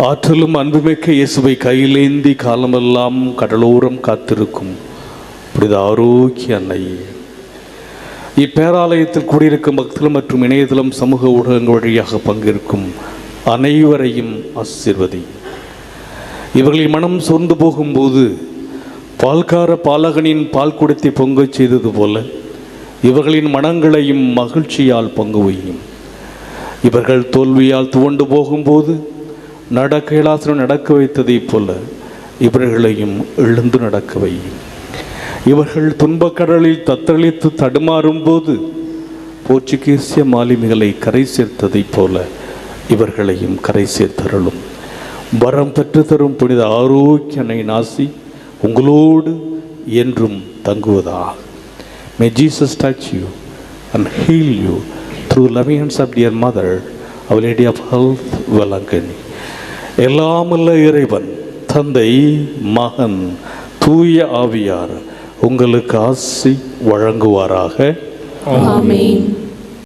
ஆற்றலும் அன்புமிக்க இயேசுவை கையிலேந்தி காலமெல்லாம் கடலோரம் காத்திருக்கும் புனித ஆரோக்கிய அன்னையே, இப்பேராலயத்தில் கூடியிருக்கும் பக்தர்கள் மற்றும் இணையதளம் சமூக ஊடகங்கள் வழியாக பங்கேற்கும் அனைவரையும் ஆசீர்வதி. இவர்களின் மனம் சோர்ந்து போகும்போது பால்கார பாலகனின் பால் குடத்தை பொங்கச் செய்தது போல இவர்களின் மனங்களையும் மகிழ்ச்சியால் பொங்க வையும். இவர்கள் தோல்வியால் துவண்டு போகும்போது நடக்க இயலாதவரை நடக்க வைத்ததைப் போல இவர்களையும் எழுந்து நடக்க வையும். இவர்கள் துன்பக்கடலில் தத்தளித்து தடுமாறும் போது போர்ச்சுகீசிய மாலுமிகளை கரை சேர்த்ததைப் போல இவர்களையும் கரை சேர்த்தருளும். வரம் பெற்று தரும் புனித ஆரோக்கிய அன்னையின் ஆசி உங்களோடு என்றும் தங்குவதாக. May Jesus touch you and heal you through loving hands of dear mother, Our Lady of Health, Velangani. எல்லாம் வல்ல இறைவன் தந்தை, மகன், தூய ஆவியார் உங்களுக்கு ஆசி வழங்குவாராக. ஆமென்.